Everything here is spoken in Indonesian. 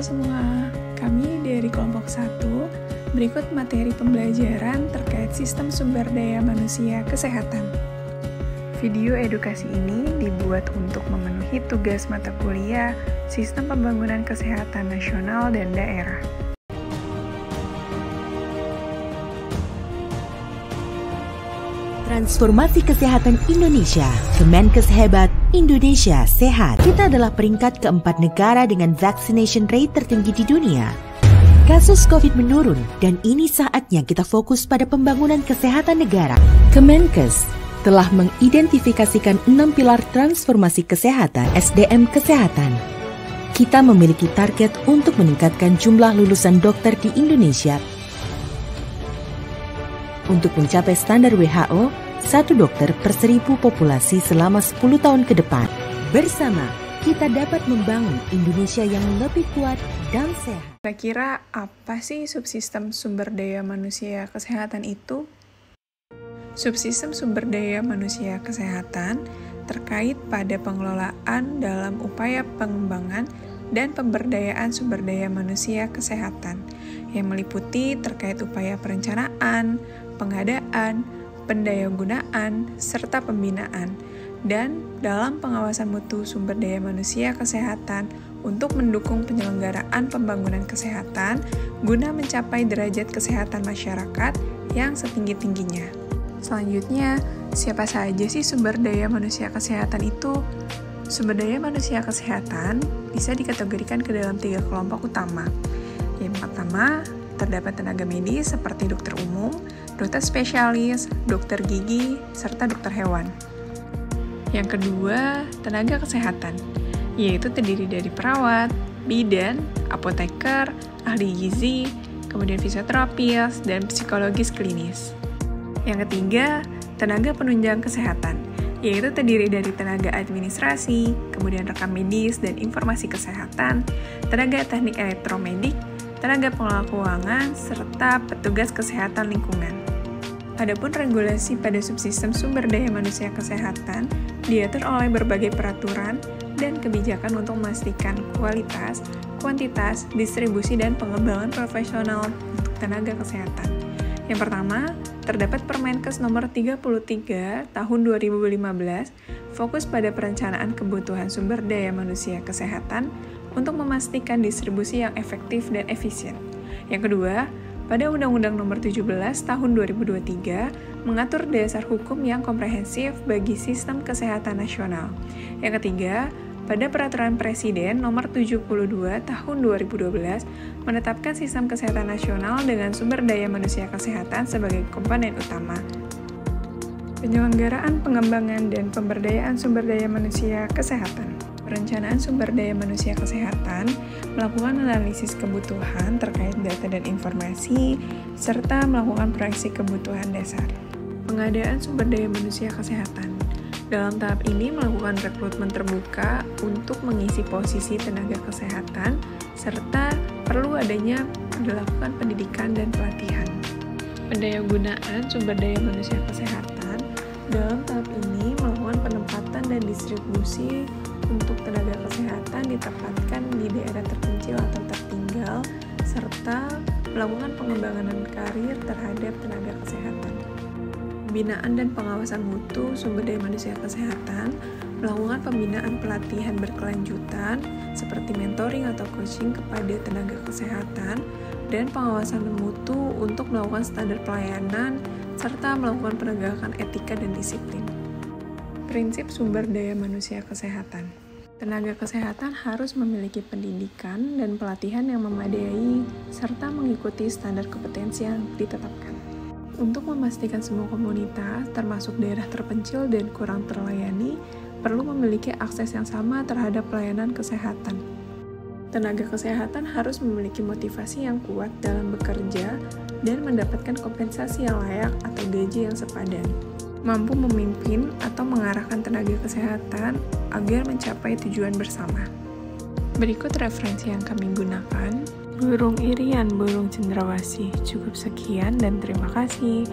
Halo semua, kami dari kelompok 1 berikut materi pembelajaran terkait sistem sumber daya manusia kesehatan. Video edukasi ini dibuat untuk memenuhi tugas mata kuliah Sistem Pembangunan Kesehatan Nasional dan Daerah. Transformasi Kesehatan Indonesia, Kemenkes hebat, Indonesia sehat. Kita adalah peringkat keempat negara dengan vaccination rate tertinggi di dunia. Kasus COVID menurun dan ini saatnya kita fokus pada pembangunan kesehatan negara. Kemenkes telah mengidentifikasikan 6 pilar transformasi kesehatan SDM kesehatan. Kita memiliki target untuk meningkatkan jumlah lulusan dokter di Indonesia untuk mencapai standar WHO, 1 dokter per 1.000 populasi selama 10 tahun ke depan. Bersama, kita dapat membangun Indonesia yang lebih kuat dan sehat. Kira-kira apa sih subsistem sumber daya manusia kesehatan itu? Subsistem sumber daya manusia kesehatan terkait pada pengelolaan dalam upaya pengembangan dan pemberdayaan sumber daya manusia kesehatan yang meliputi terkait upaya perencanaan, pengadaan, pendayagunaan, serta pembinaan, dan dalam pengawasan mutu sumber daya manusia kesehatan untuk mendukung penyelenggaraan pembangunan kesehatan guna mencapai derajat kesehatan masyarakat yang setinggi-tingginya. Selanjutnya, siapa saja sih sumber daya manusia kesehatan itu? Sumber daya manusia kesehatan bisa dikategorikan ke dalam 3 kelompok utama. Yang pertama, terdapat tenaga medis seperti dokter umum, dokter spesialis, dokter gigi, serta dokter hewan. Yang kedua, tenaga kesehatan, yaitu terdiri dari perawat, bidan, apoteker, ahli gizi, kemudian fisioterapis, dan psikologis klinis. Yang ketiga, tenaga penunjang kesehatan, yaitu terdiri dari tenaga administrasi, kemudian rekam medis dan informasi kesehatan, tenaga teknik elektromedik, tenaga pengelola keuangan, serta petugas kesehatan lingkungan. Adapun regulasi pada subsistem sumber daya manusia kesehatan diatur oleh berbagai peraturan dan kebijakan untuk memastikan kualitas, kuantitas, distribusi, dan pengembangan profesional untuk tenaga kesehatan. Yang pertama, terdapat Permenkes nomor 33 tahun 2015 fokus pada perencanaan kebutuhan sumber daya manusia kesehatan untuk memastikan distribusi yang efektif dan efisien. Yang kedua, pada Undang-Undang nomor 17 tahun 2023 mengatur dasar hukum yang komprehensif bagi sistem kesehatan nasional. Yang ketiga, pada Peraturan Presiden nomor 72 tahun 2012 menetapkan sistem kesehatan nasional dengan sumber daya manusia kesehatan sebagai komponen utama. Penyelenggaraan pengembangan dan pemberdayaan sumber daya manusia kesehatan. Perencanaan sumber daya manusia kesehatan melakukan analisis kebutuhan terkait data dan informasi, serta melakukan proyeksi kebutuhan dasar. Pengadaan sumber daya manusia kesehatan. Dalam tahap ini melakukan rekrutmen terbuka untuk mengisi posisi tenaga kesehatan, serta perlu adanya dilakukan pendidikan dan pelatihan. Pendayagunaan sumber daya manusia kesehatan. Dalam tahap ini melakukan penempatan dan distribusi untuk tenaga kesehatan ditempatkan di daerah terpencil atau tertinggal, serta melakukan pengembangan karir terhadap tenaga kesehatan. Pembinaan dan pengawasan mutu sumber daya manusia kesehatan, melakukan pembinaan pelatihan berkelanjutan seperti mentoring atau coaching kepada tenaga kesehatan, dan pengawasan mutu untuk melakukan standar pelayanan, serta melakukan penegakan etika dan disiplin. Prinsip sumber daya manusia kesehatan. Tenaga kesehatan harus memiliki pendidikan dan pelatihan yang memadai, serta mengikuti standar kompetensi yang ditetapkan. Untuk memastikan semua komunitas, termasuk daerah terpencil dan kurang terlayani, perlu memiliki akses yang sama terhadap pelayanan kesehatan. Tenaga kesehatan harus memiliki motivasi yang kuat dalam bekerja dan mendapatkan kompensasi yang layak atau gaji yang sepadan. Mampu memimpin atau mengarahkan tenaga kesehatan agar mencapai tujuan bersama. Berikut referensi yang kami gunakan. Burung irian, burung cendrawasih. Cukup sekian dan terima kasih.